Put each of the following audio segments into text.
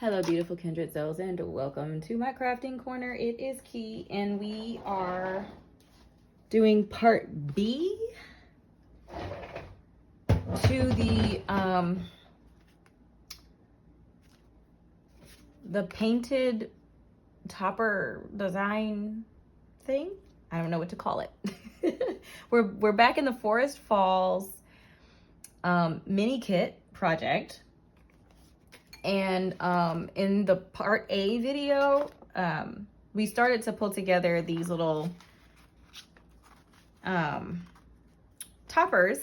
Hello, beautiful kindred souls, and welcome to my crafting corner. It is Key, and we are doing part B to the painted topper design thing. I don't know what to call it. We're back in the Forest Falls mini kit project. And in the part A video, we started to pull together these little toppers,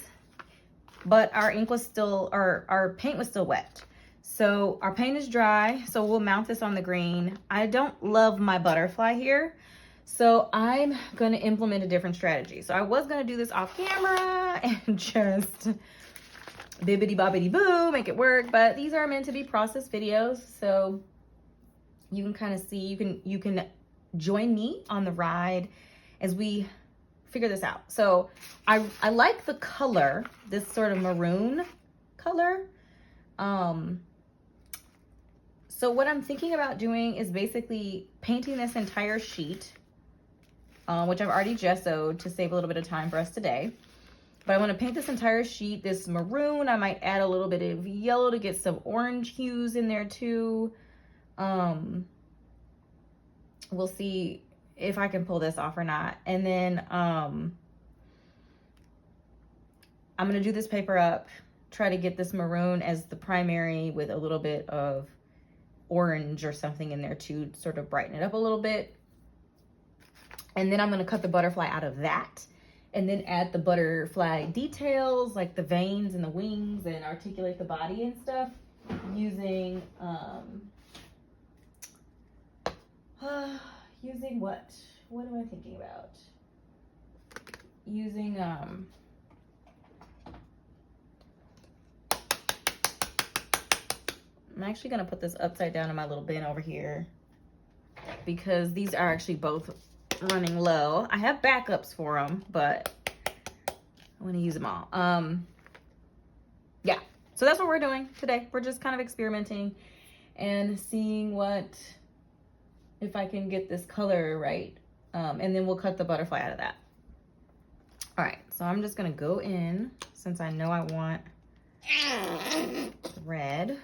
but our ink was still, our paint was still wet. So our paint is dry, so we'll mount this on the green. I don't love my butterfly here, so I'm gonna implement a different strategy. So I was gonna do this off camera and just bibbidi bobbidi boo, make it work, but these are meant to be process videos, so you can kind of see, you can join me on the ride as we figure this out. So I like the color, this sort of maroon color. So what I'm thinking about doing is basically painting this entire sheet, which I've already gessoed to save a little bit of time for us today. But I want to paint this entire sheet this maroon. I might add a little bit of yellow to get some orange hues in there too. We'll see if I can pull this off or not. And then I'm going to do this paper up, try to get this maroon as the primary with a little bit of orange or something in there to sort of brighten it up a little bit. And then I'm going to cut the butterfly out of that, and then add the butterfly details like the veins and the wings and articulate the body and stuff using using what am I thinking about? Using I'm actually gonna put this upside down in my little bin over here because these are actually both running low. I have backups for them, but I want to use them all. Yeah, so that's what we're doing today. We're just kind of experimenting and seeing if I can get this color right, and then we'll cut the butterfly out of that. All right, so I'm just gonna go in, since I know I want red,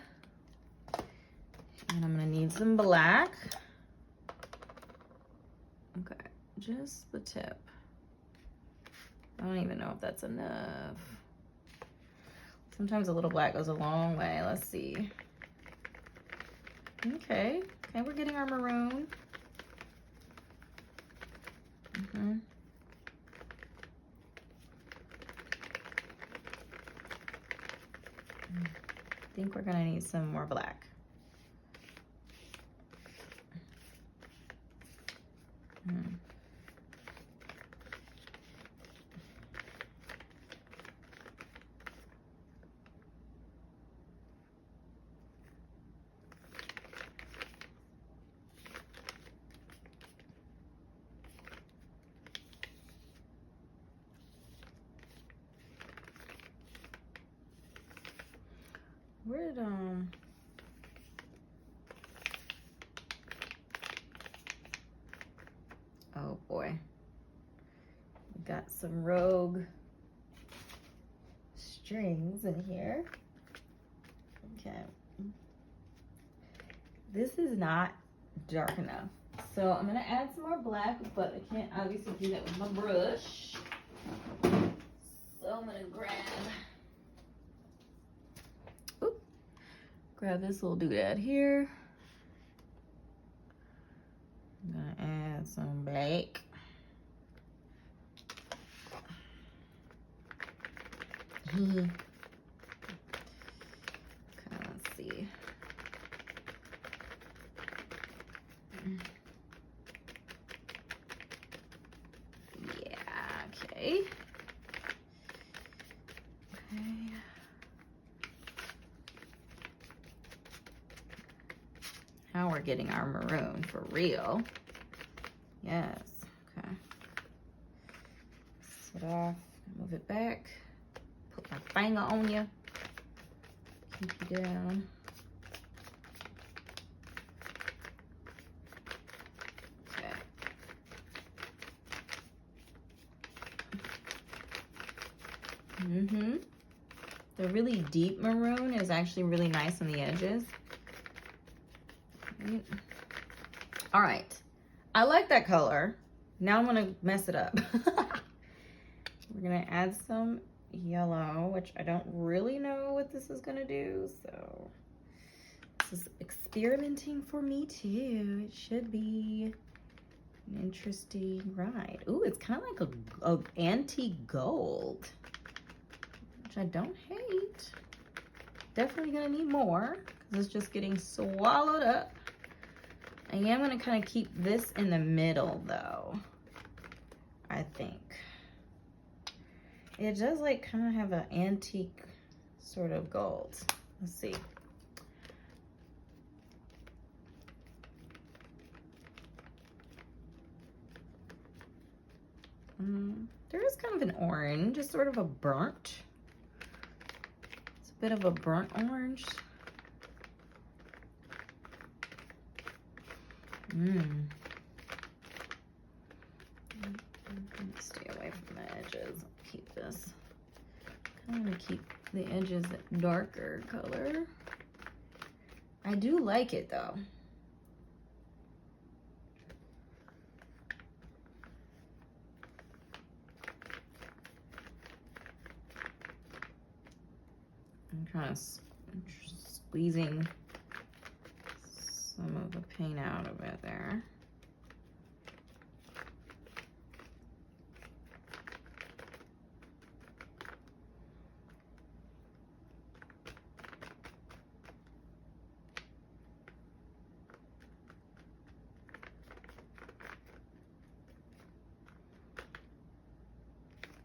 and I'm gonna need some black. Okay, just the tip. I don't even know if that's enough. Sometimes a little black goes a long way. Let's see. Okay, we're getting our maroon. I think we're gonna need some more black. Where did oh boy, we got some rogue strings in here. Okay, this is not dark enough, so I'm gonna add some more black, but I can't obviously do that with my brush, so I'm gonna grab this little doodad here. I'm gonna add some black. Okay, let's see. Yeah, okay. Now we're getting our maroon for real. Yes, okay. Sit off, move it back, put my finger on you, keep you down. The really deep maroon is actually really nice on the edges. All right. I like that color. Now I'm gonna mess it up. We're gonna add some yellow, which I don't really know what this is gonna do, so this is experimenting for me too. It should be an interesting ride. Ooh, it's kind of like a antique gold, which I don't hate. Definitely gonna need more because it's just getting swallowed up. I am gonna kind of keep this in the middle though, I think. It does like kind of have an antique sort of gold. Let's see. There is kind of an orange, just sort of a burnt. It's a bit of a burnt orange. Stay away from the edges. Keep this. Kind of keep the edges darker color. I do like it though. I'm trying to squeezing some of the paint out of it there.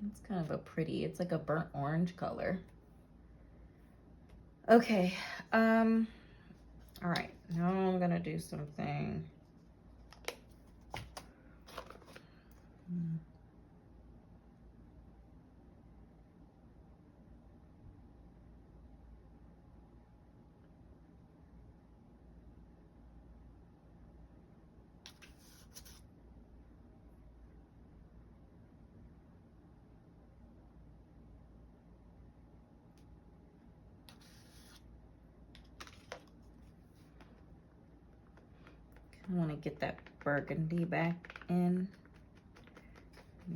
It's kind of a pretty, it's like a burnt orange color. Okay, all right, now I'm gonna do something. I want to get that burgundy back in.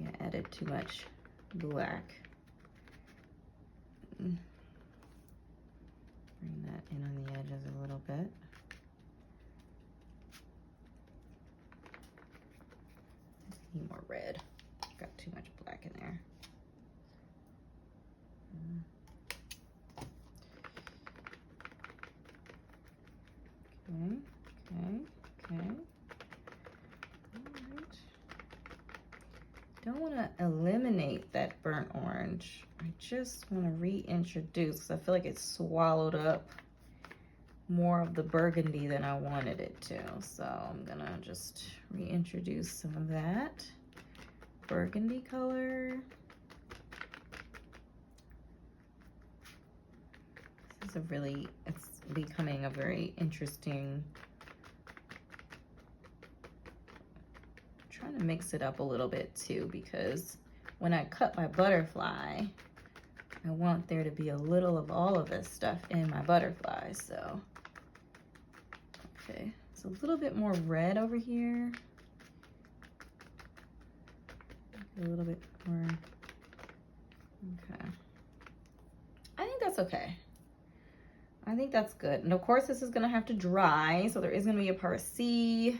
Yeah, added too much black. Bring that in on the edges a little bit. Need more red. Got too much black in there. Okay, okay. Okay. All right. Don't want to eliminate that burnt orange. I just want to reintroduce because I feel like it swallowed up more of the burgundy than I wanted it to. So I'm gonna just reintroduce some of that burgundy color. This is a really, it's becoming a very interesting. Trying to mix it up a little bit too, because when I cut my butterfly, I want there to be a little of all of this stuff in my butterfly. So, okay, it's a little bit more red over here. A little bit more. Okay. I think that's okay. I think that's good. And of course, this is gonna have to dry, so there is gonna be a part C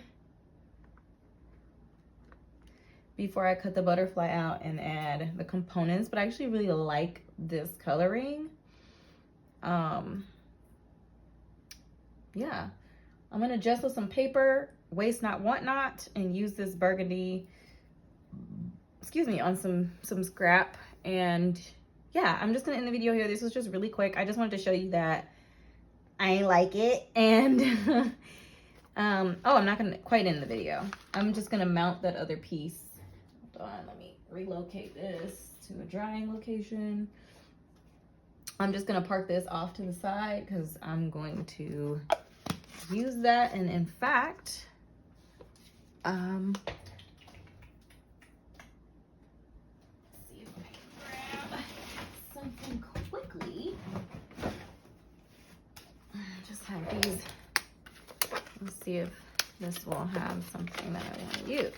before I cut the butterfly out and add the components, but I actually really like this coloring. Yeah, I'm gonna just with some paper, waste not, want not, and use this burgundy, excuse me, on some scrap. And yeah, I'm just gonna end the video here. This was just really quick. I just wanted to show you that I like it. And oh, I'm not gonna quite end the video. I'm just gonna mount that other piece. Hold on, let me relocate this to a drying location. I'm just gonna park this off to the side because I'm going to use that. And in fact, let's see if I can grab something quickly. just have these. Let's see if this will have something that I want to use.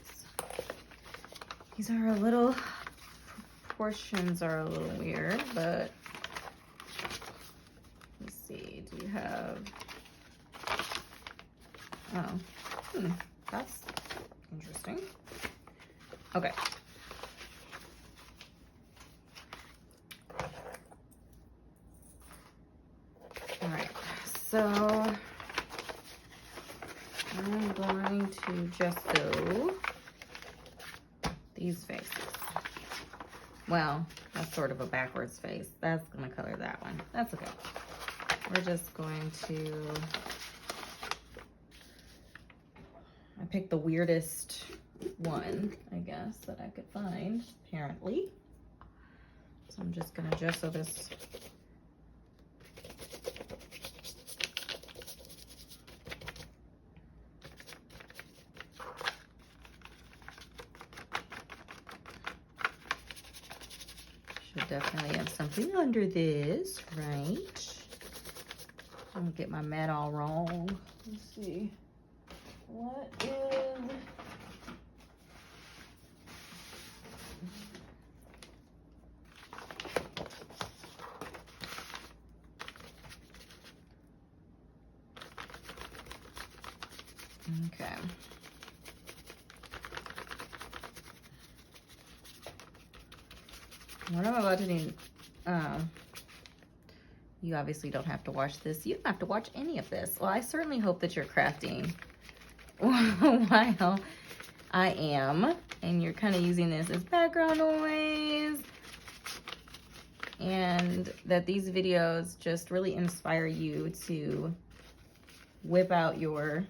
These are a little, proportions are a little weird, but let's see, do you have, oh, that's interesting. Okay. All right, so I'm going to just do these faces. Well, that's sort of a backwards face. That's gonna color that one. That's okay. We're just going to, I picked the weirdest one, I guess, that I could find, apparently. So I'm just gonna gesso this. Should definitely have something under this, right? I'm gonna get my mat all wrong. Let's see. What is... Okay. What I'm about to do, you obviously don't have to watch this. You don't have to watch any of this. Well, I certainly hope that you're crafting while I am, and you're kind of using this as background noise, and that these videos just really inspire you to whip out your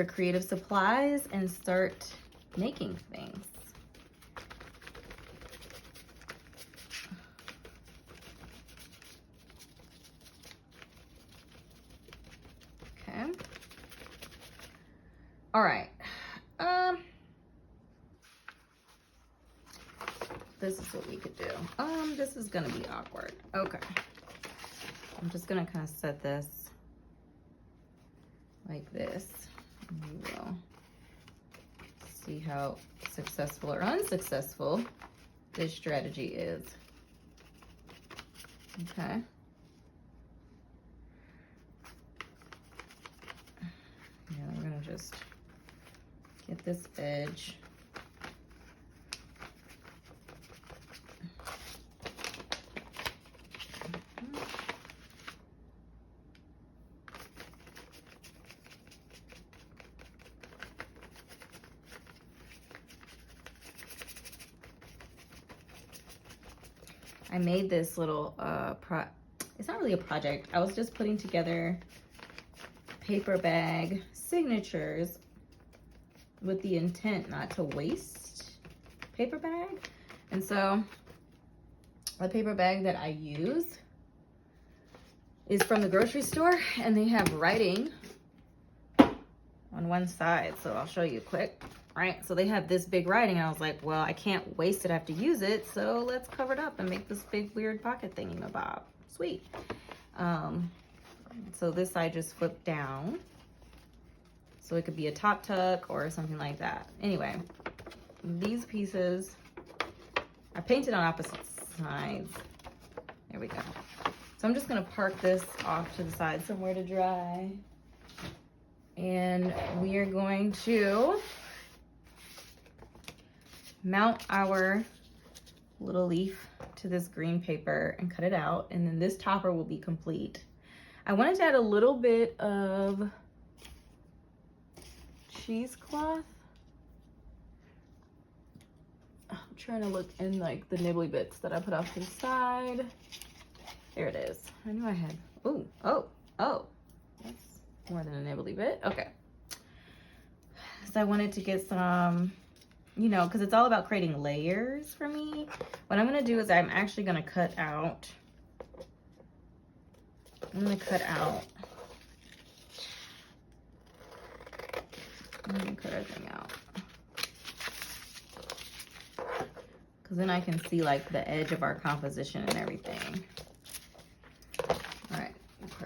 creative supplies and start making things. Okay. All right. This is what we could do. This is gonna be awkward. Okay. I'm just gonna kind of set this like this. And we will see how successful or unsuccessful this strategy is. Okay. Yeah, I'm gonna just get this edge. I made this little, it's not really a project. I was just putting together paper bag signatures with the intent not to waste paper bag. And so the paper bag that I use is from the grocery store, and they have writing on one side. So I'll show you quick. Right, so they have this big writing, and I was like, well, I can't waste it, I have to use it, so let's cover it up and make this big weird pocket thingy-mabob. Sweet. So this side just flipped down, so it could be a top tuck or something like that. Anyway, these pieces, I painted on opposite sides. There we go. So I'm just gonna park this off to the side somewhere to dry, and we are going to mount our little leaf to this green paper and cut it out, and then this topper will be complete. I wanted to add a little bit of cheesecloth. I'm trying to look in like the nibbly bits that I put off to the side. There it is. I knew I had, oh, that's more than a nibbly bit. Okay. So I wanted to get some, you know, because it's all about creating layers for me. What I'm going to do is I'm actually going to cut out, I'm going to cut everything out. Because then I can see like the edge of our composition and everything. All right,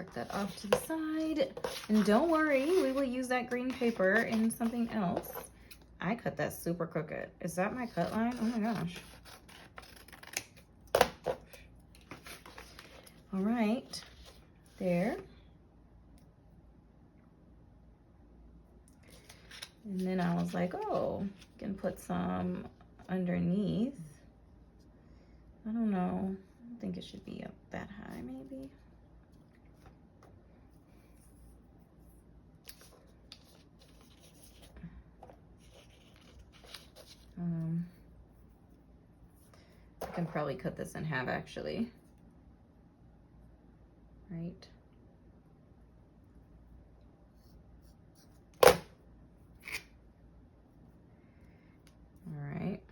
park that off to the side. And don't worry, we will use that green paper in something else. I cut that super crooked. Is that my cut line? Oh my gosh. All right, there. And then I was like, oh, you can put some underneath. I don't know. I think it should be up that high, maybe. I can probably cut this in half, actually. Right. Alright.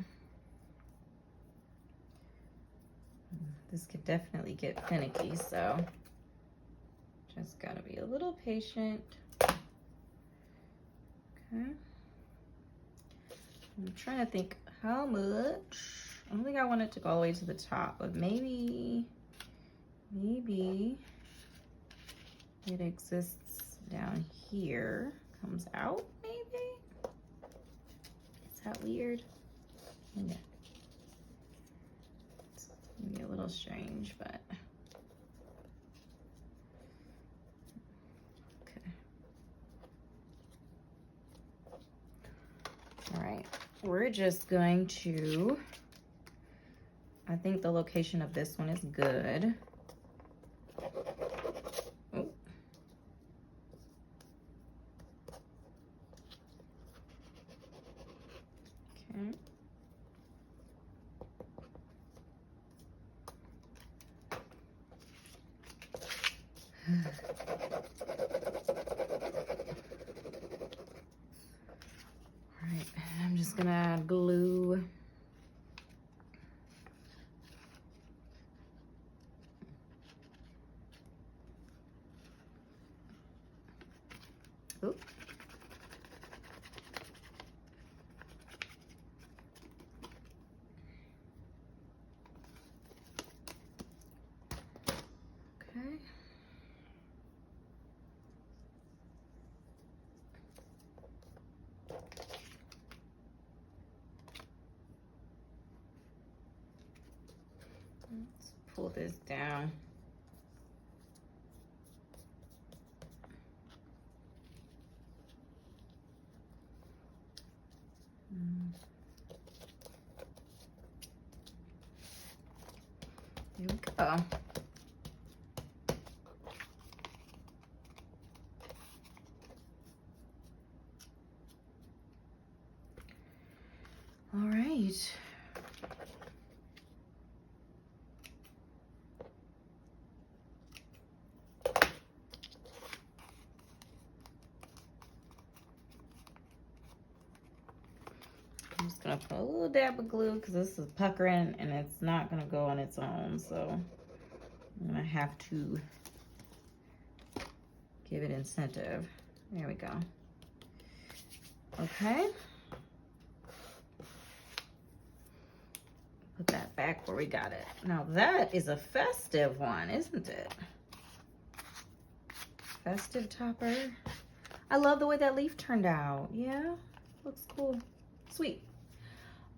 This could definitely get finicky, so just gotta be a little patient. Okay. I'm trying to think how much. I don't think I want it to go all the way to the top, but maybe it exists down here, comes out, maybe? Is that weird? Yeah. It's maybe a little strange, but okay. All right, we're just going to, I think the location of this one is good. Oh. Okay. All right, I'm just gonna add glue. Oop. Okay. Let's pull this down. Here we go. All right. I'm just gonna put a little dab of glue because this is puckering and it's not gonna go on its own, so I'm gonna have to give it incentive. There we go. Okay. Put that back where we got it. Now that is a festive one, isn't it? Festive topper. I love the way that leaf turned out. Yeah, looks cool. Sweet.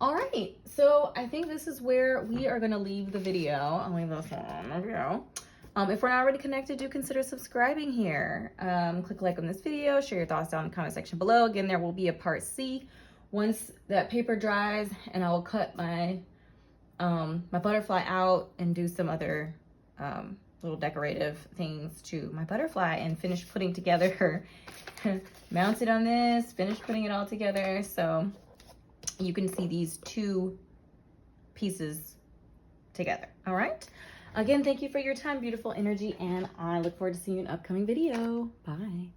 All right, so I think this is where we are gonna leave the video. I'll leave this on, there we go. If we're not already connected, do consider subscribing here. Click like on this video, share your thoughts down in the comment section below. Again, there will be a part C once that paper dries, and I will cut my my butterfly out and do some other little decorative things to my butterfly and finish putting together, mount it on this, finish putting it all together. So you can see these two pieces together. All right. Again, thank you for your time, beautiful energy, and I look forward to seeing you in an upcoming video. Bye.